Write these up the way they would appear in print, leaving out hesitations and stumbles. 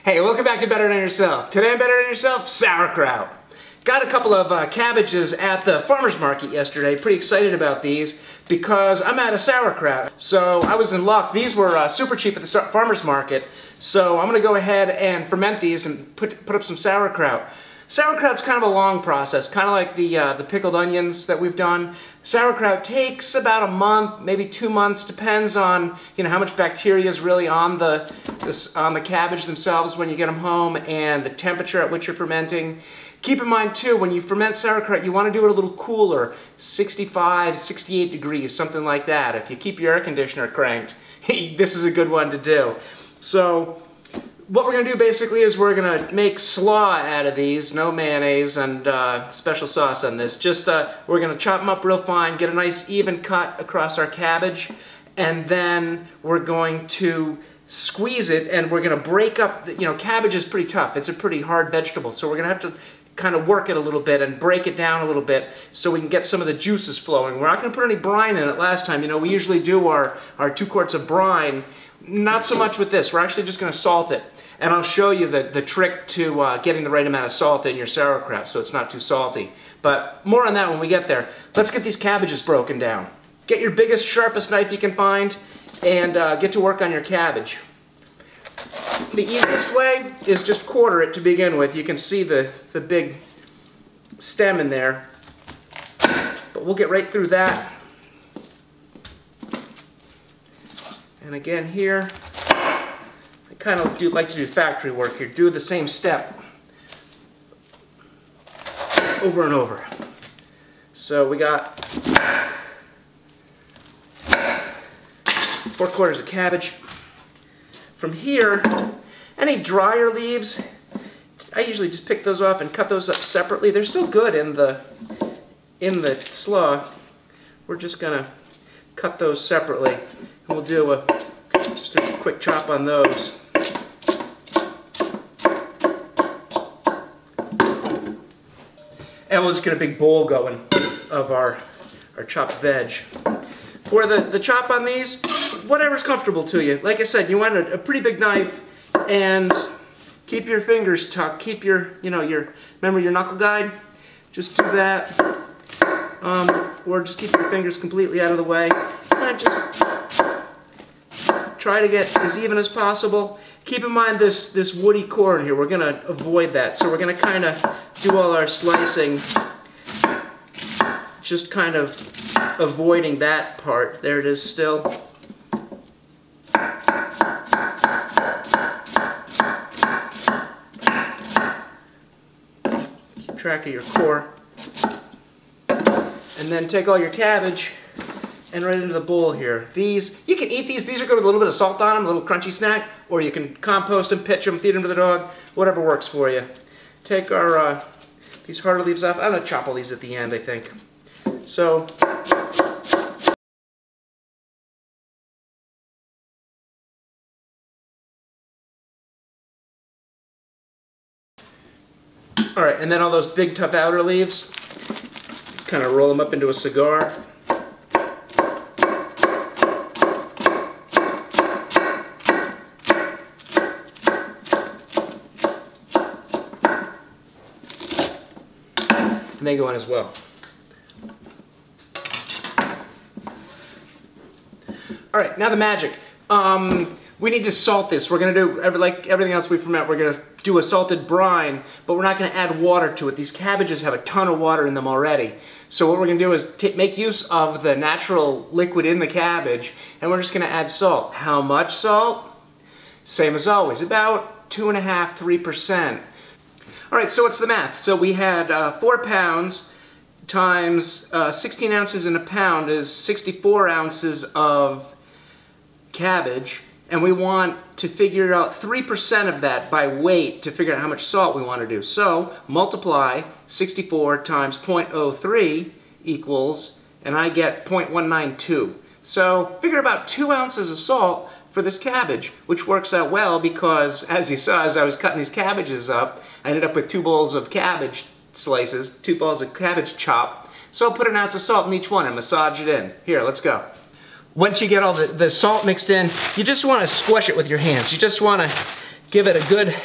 Hey, welcome back to Better Than Yourself. Today on Better Than Yourself, sauerkraut. Got a couple of cabbages at the farmer's market yesterday. Pretty excited about these because I'm out of sauerkraut. So I was in luck. These were super cheap at the farmer's market. So I'm going to go ahead and ferment these and put up some sauerkraut. Sauerkraut's kind of a long process, kind of like the pickled onions that we've done. Sauerkraut takes about a month, maybe 2 months, depends on how much bacteria is really on the cabbage themselves when you get them home and the temperature at which you're fermenting. Keep in mind too, when you ferment sauerkraut, you want to do it a little cooler, 65, 68 degrees, something like that. If you keep your air conditioner cranked, this is a good one to do. So what we're going to do basically is we're going to make slaw out of these, no mayonnaise and special sauce on this. Just we're going to chop them up real fine, get a nice even cut across our cabbage, and then we're going to squeeze it and we're going to break up, cabbage is pretty tough. It's a pretty hard vegetable, so we're going to have to kind of work it a little bit and break it down a little bit so we can get some of the juices flowing. We're not going to put any brine in it last time. We usually do our 2 quarts of brine. Not so much with this. We're actually just going to salt it. And I'll show you the trick to getting the right amount of salt in your sauerkraut so it's not too salty. But more on that when we get there. Let's get these cabbages broken down. Get your biggest, sharpest knife you can find and get to work on your cabbage. The easiest way is just quarter it to begin with. You can see the big stem in there. But we'll get right through that. And again here, I kind of like to do factory work here. Do the same step over and over. So we got 4 quarters of cabbage. From here, any drier leaves, I usually just pick those off and cut those up separately. They're still good in the slaw. We're just gonna cut those separately. And we'll do just a quick chop on those. And we'll just get a big bowl going of our chopped veg. For the chop on these, whatever's comfortable to you. Like I said, you want a pretty big knife and keep your fingers tucked. Keep your, remember your knuckle guide? Just do that. Or just keep your fingers completely out of the way. And just try to get as even as possible. Keep in mind this woody core in here. We're going to avoid that. So we're going to kind of do all our slicing just kind of avoiding that part. There it is still. Keep track of your core. And then take all your cabbage and right into the bowl here. These, you can eat these. These are good with a little bit of salt on them, a little crunchy snack, or you can compost them, pitch them, feed them to the dog, whatever works for you. Take our these harder leaves off. I'm going to chop all these at the end, I think. So, all right, and then all those big tough outer leaves, just kind of roll them up into a cigar. And they go in as well. All right, now the magic. We need to salt this. We're going to do, like everything else we ferment, we're going to do a salted brine, but we're not going to add water to it. These cabbages have a ton of water in them already. So what we're going to do is make use of the natural liquid in the cabbage, and we're just going to add salt. How much salt? Same as always, about 2.5–, 3%. All right, so what's the math? So we had 4 pounds times 16 ounces in a pound is 64 ounces of cabbage, and we want to figure out 3% of that by weight to figure out how much salt we want to do. So multiply 64 times 0.03 equals, and I get 0.192. So figure about 2 ounces of salt for this cabbage, which works out well because, as you saw, as I was cutting these cabbages up, I ended up with 2 bowls of cabbage slices, 2 balls of cabbage chop. So I'll put an ounce of salt in each one and massage it in. Here, let's go. Once you get all the salt mixed in, you just want to squish it with your hands. You just want to give it a good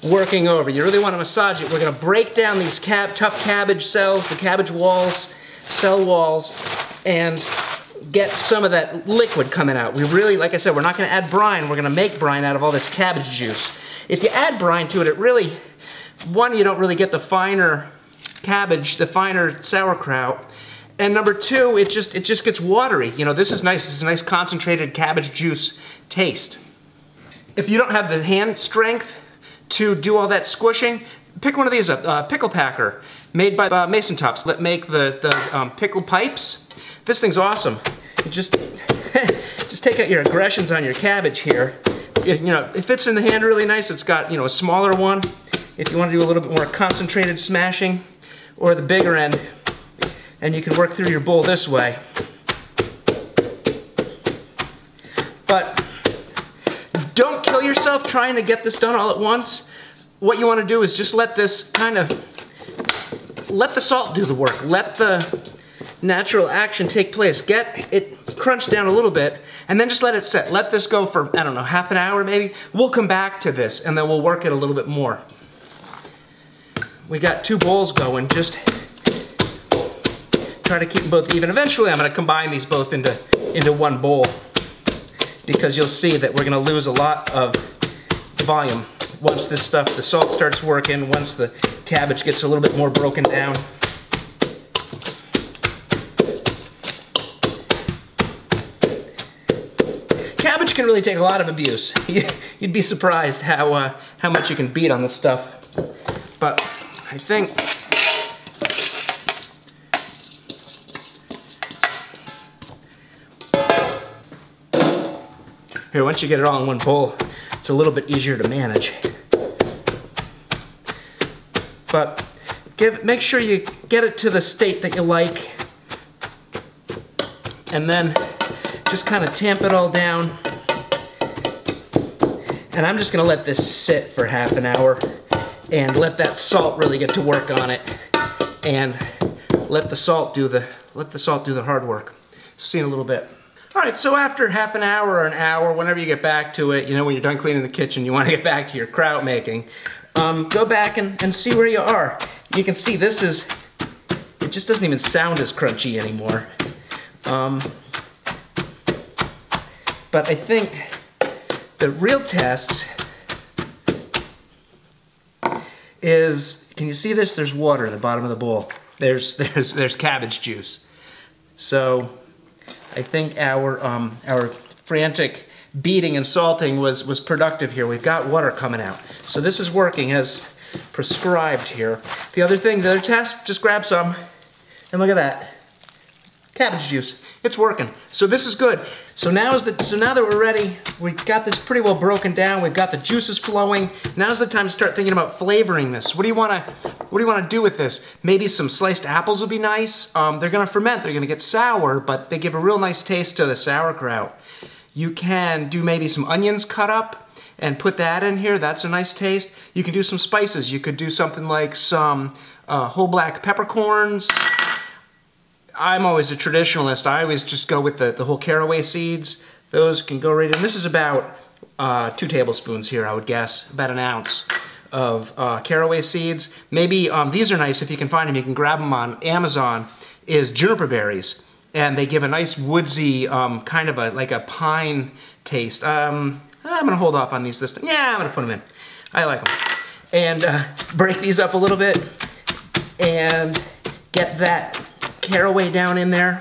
working over. You really want to massage it. We're going to break down these tough cabbage cells, the cabbage walls, cell walls, and get some of that liquid coming out. We really, like I said, we're not going to add brine. We're going to make brine out of all this cabbage juice. If you add brine to it, it really, one, you don't really get the finer cabbage, the finer sauerkraut. And number two, it just gets watery. You know, this is nice. This is a nice concentrated cabbage juice taste. If you don't have the hand strength to do all that squishing, pick one of these up, Pickle Packer, made by Mason Tops that make the pickle pipes. This thing's awesome. You just take out your aggressions on your cabbage here. You know, it fits in the hand really nice. It's got, you know, a smaller one if you want to do a little bit more concentrated smashing, or the bigger end, and you can work through your bowl this way. But don't kill yourself trying to get this done all at once. What you want to do is just let this let the salt do the work. Let the natural action take place. Get it crunched down a little bit, and then just let it set. Let this go for, I don't know, half an hour maybe. We'll come back to this, and then we'll work it a little bit more. We got two bowls going. Just try to keep them both even. Eventually, I'm going to combine these both into one bowl, because you'll see that we're going to lose a lot of volume once this stuff, the salt starts working, once the cabbage gets a little bit more broken down. Cabbage can really take a lot of abuse. You'd be surprised how much you can beat on this stuff. But I think here, once you get it all in one bowl, it's a little bit easier to manage. But make sure you get it to the state that you like, and then just kind of tamp it all down. And I'm just going to let this sit for half an hour and let that salt really get to work on it, and let the salt do the hard work. See in a little bit. All right, so after half an hour or an hour, whenever you get back to it, you know, when you're done cleaning the kitchen, you want to get back to your kraut making. Go back and see where you are. You can see it just doesn't even sound as crunchy anymore. But I think the real test is, can you see this? There's water at the bottom of the bowl. There's cabbage juice. So I think our frantic beating and salting was productive here. We've got water coming out. So this is working as prescribed here. The other test, just grab some, and look at that. Cabbage juice. It's working. So this is good. So now that we're ready, we've got this pretty well broken down. We've got the juices flowing. Now's the time to start thinking about flavoring this. What do you want to do with this? Maybe some sliced apples would be nice. They're going to ferment. They're going to get sour, but they give a real nice taste to the sauerkraut. You can do maybe some onions cut up and put that in here. That's a nice taste. You can do some spices. You could do something like some whole black peppercorns. I'm always a traditionalist. I always just go with the whole caraway seeds. Those can go right in. This is about 2 tablespoons here, I would guess. About an ounce of caraway seeds. Maybe these are nice if you can find them. You can grab them on Amazon. Is juniper berries. And they give a nice woodsy, kind of like a pine taste. I'm going to hold off on these this time. Yeah, I'm going to put them in. I like them. And break these up a little bit and get that caraway down in there.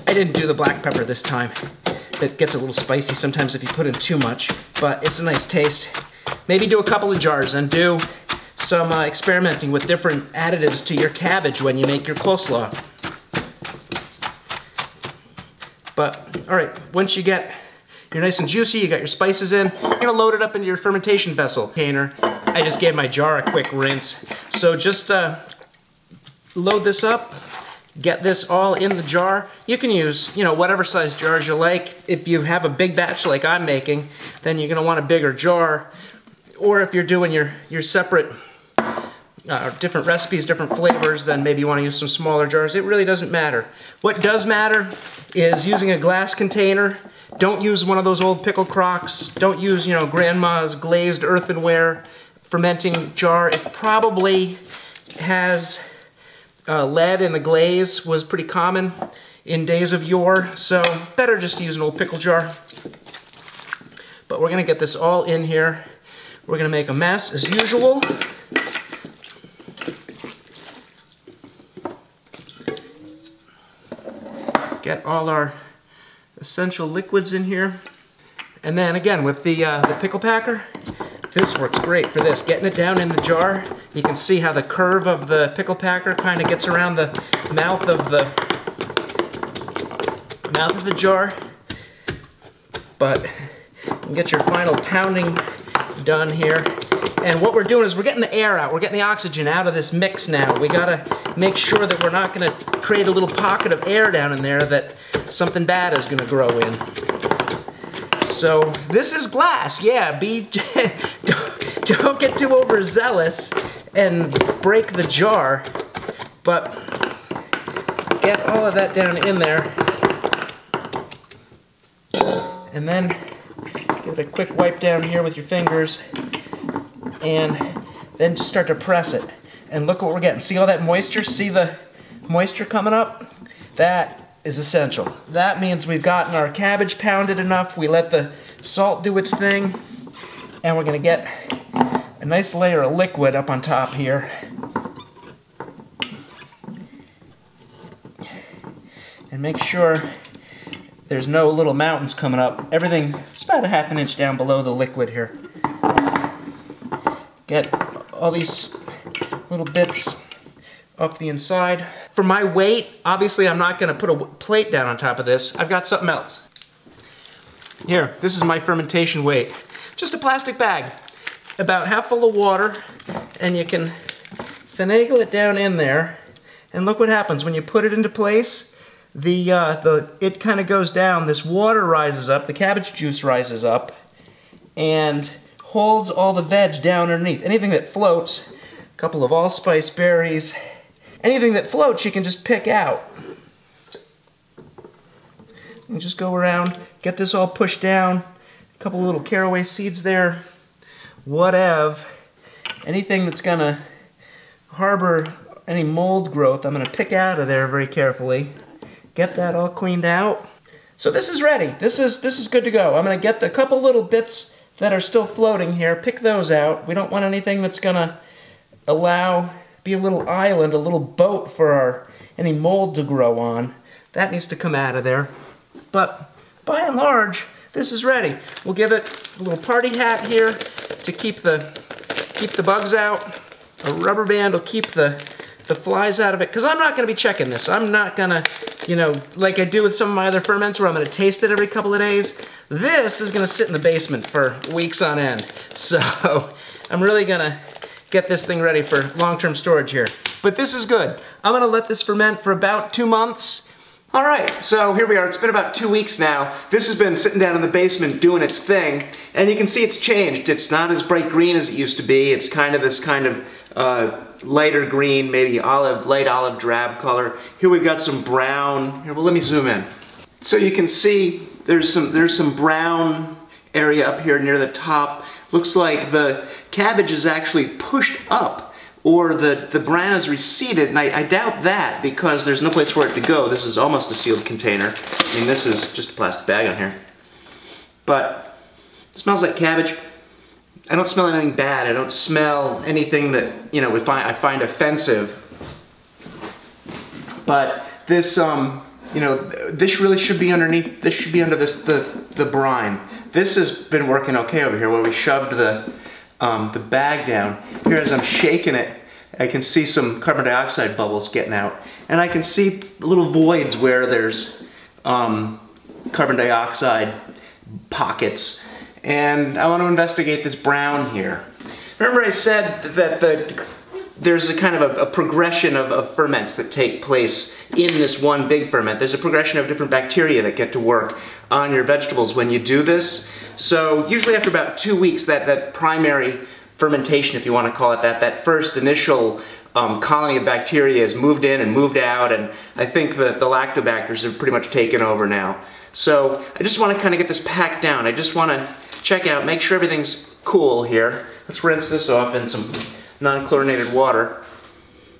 I didn't do the black pepper this time. It gets a little spicy sometimes if you put in too much, but it's a nice taste. Maybe do a couple of jars and do some experimenting with different additives to your cabbage when you make your coleslaw. But, all right, once you're nice and juicy, you got your spices in, you're gonna load it up into your fermentation vessel container. I just gave my jar a quick rinse. So just load this up, get this all in the jar. You can use, you know, whatever size jars you like. If you have a big batch like I'm making, then you're gonna want a bigger jar. Or if you're doing your separate, different recipes, different flavors, then maybe you wanna use some smaller jars. It really doesn't matter. What does matter is using a glass container Don't use one of those old pickle crocks. Don't use, you know, grandma's glazed earthenware fermenting jar. It probably has lead in the glaze, was pretty common in days of yore, so better just to use an old pickle jar. But we're gonna get this all in here. We're gonna make a mess as usual. Get all our essential liquids in here. And then again, with the pickle packer, this works great for this. Getting it down in the jar, you can see how the curve of the pickle packer kind of gets around the mouth of the jar. But you can get your final pounding done here. And what we're doing is we're getting the air out. We're getting the oxygen out of this mix now. We gotta make sure that we're not gonna create a little pocket of air down in there that something bad is gonna grow in. So this is glass, yeah. Don't get too overzealous and break the jar, but get all of that down in there, and then give it a quick wipe down here with your fingers, and then just start to press it. And look what we're getting. See all that moisture? See the moisture coming up? That is essential. That means we've gotten our cabbage pounded enough. We let the salt do its thing, and we're gonna get a nice layer of liquid up on top here. And make sure there's no little mountains coming up. Everything is about a ½ inch down below the liquid here. Get all these little bits off the inside. For my weight, obviously I'm not gonna put a plate down on top of this. I've got something else. Here, this is my fermentation weight. Just a plastic bag, about half full of water, and you can finagle it down in there, and look what happens when you put it into place. It kind of goes down, this water rises up, the cabbage juice rises up, and holds all the veg down underneath. Anything that floats, a couple of allspice berries, anything that floats you can just pick out. And just go around, get this all pushed down, a couple little caraway seeds there, whatever. Anything that's gonna harbor any mold growth, I'm gonna pick out of there very carefully. Get that all cleaned out. So this is ready. This is good to go. I'm gonna get the couple little bits that are still floating here, pick those out. We don't want anything that's gonna be a little island, a little boat for any mold to grow on. That needs to come out of there. But by and large, this is ready. We'll give it a little party hat here to keep the bugs out. A rubber band will keep the flies out of it, because I'm not going to be checking this. I'm not going to, you know, like I do with some of my other ferments where I'm going to taste it every couple of days. This is going to sit in the basement for weeks on end. So I'm really going to get this thing ready for long-term storage here. But this is good. I'm going to let this ferment for about 2 months. All right, so here we are. It's been about 2 weeks now. This has been sitting down in the basement doing its thing, and you can see it's changed. It's not as bright green as it used to be. It's kind of this kind of lighter green, maybe light olive drab color. Here we've got some brown. Here, well, let me zoom in. So you can see there's some brown area up here near the top. Looks like the cabbage is actually pushed up, or the bran is receded, and I doubt that because there's no place for it to go. This is almost a sealed container. I mean, this is just a plastic bag on here. But it smells like cabbage. I don't smell anything bad. I don't smell anything that, you know, I find offensive. But this, you know, this really should be underneath, this should be under the brine. This has been working okay over here where we shoved the bag down. Here as I'm shaking it, I can see some carbon dioxide bubbles getting out. And I can see little voids where there's carbon dioxide pockets. And I want to investigate this brown here. Remember I said that there's a kind of a progression of ferments that take place in this one big ferment. There's a progression of different bacteria that get to work on your vegetables when you do this. So usually after about 2 weeks, that primary fermentation, if you want to call it that first initial colony of bacteria has moved in and moved out, and I think that the lactobacters have pretty much taken over now. So I just want to kind of get this packed down. I just want to check out, make sure everything's cool here. Let's rinse this off in some non-chlorinated water.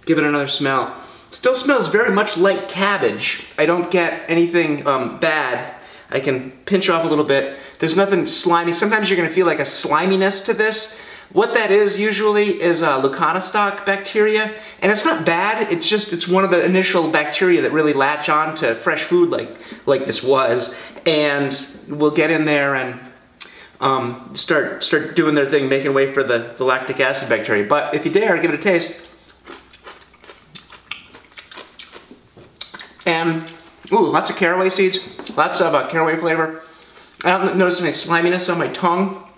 Give it another smell. It still smells very much like cabbage. I don't get anything bad. I can pinch off a little bit. There's nothing slimy. Sometimes you're going to feel like a sliminess to this. What that is usually is Leuconostoc bacteria, and it's not bad. It's just it's one of the initial bacteria that really latch on to fresh food like this was, and will get in there and start doing their thing, making way for the lactic acid bacteria. But if you dare, give it a taste. And ooh, lots of caraway seeds, lots of caraway flavor. I don't notice any sliminess on my tongue.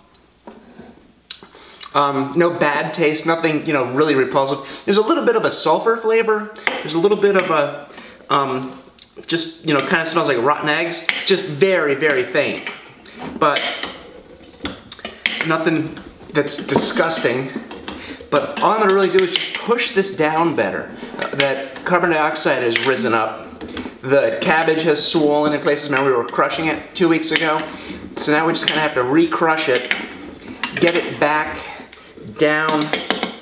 No bad taste, nothing, you know, really repulsive. There's a little bit of a sulfur flavor. There's a little bit of a, just, you know, kind of smells like rotten eggs. Just very, very faint. But nothing that's disgusting. But all I'm going to really do is just push this down better. That carbon dioxide has risen up. The cabbage has swollen in places. Remember, we were crushing it 2 weeks ago. So now we just kind of have to re-crush it, get it back down.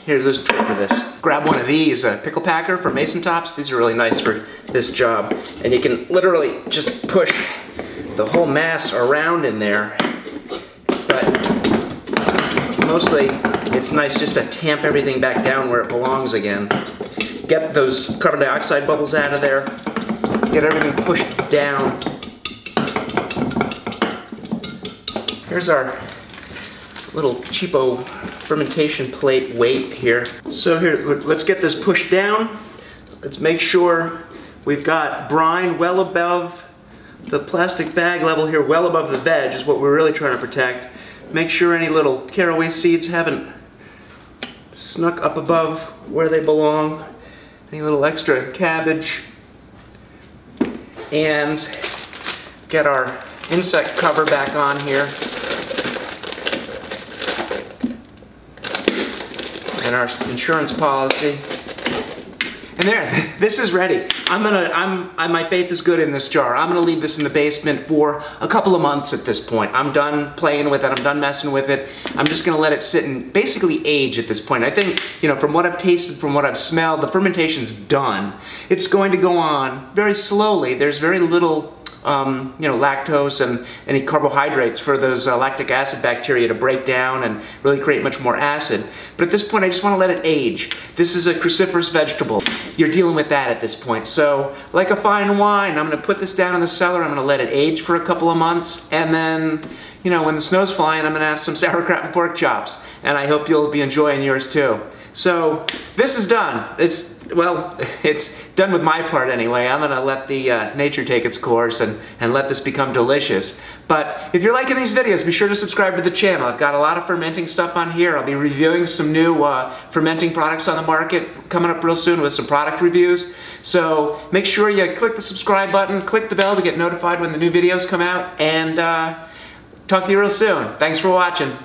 Here, there's a tool for this. Grab one of these, a pickle packer from Mason Tops. These are really nice for this job. And you can literally just push the whole mass around in there. But mostly, it's nice just to tamp everything back down where it belongs again. Get those carbon dioxide bubbles out of there. Get everything pushed down. Here's our little cheapo fermentation plate weight here. So here, let's get this pushed down. Let's make sure we've got brine well above the plastic bag level here, well above the veg is what we're really trying to protect. Make sure any little caraway seeds haven't snuck up above where they belong. Any little extra cabbage. And get our insect cover back on here. And our insurance policy. And there, this is ready. My faith is good in this jar. I'm gonna leave this in the basement for a couple of months at this point. I'm done playing with it, I'm done messing with it. I'm just gonna let it sit and basically age at this point. I think, you know, from what I've tasted, from what I've smelled, the fermentation's done. It's going to go on very slowly. There's very little you know, lactose and any carbohydrates for those lactic acid bacteria to break down and really create much more acid. But at this point, I just want to let it age. This is a cruciferous vegetable. You're dealing with that at this point. So, like a fine wine, I'm going to put this down in the cellar. I'm going to let it age for a couple of months, and then, you know, when the snow's flying, I'm going to have some sauerkraut and pork chops. And I hope you'll be enjoying yours too. So, this is done. Well, it's done with my part anyway. I'm gonna let the nature take its course and let this become delicious. But if you're liking these videos, be sure to subscribe to the channel. I've got a lot of fermenting stuff on here. I'll be reviewing some new fermenting products on the market coming up real soon with some product reviews. So make sure you click the subscribe button, click the bell to get notified when the new videos come out, and talk to you real soon. Thanks for watching.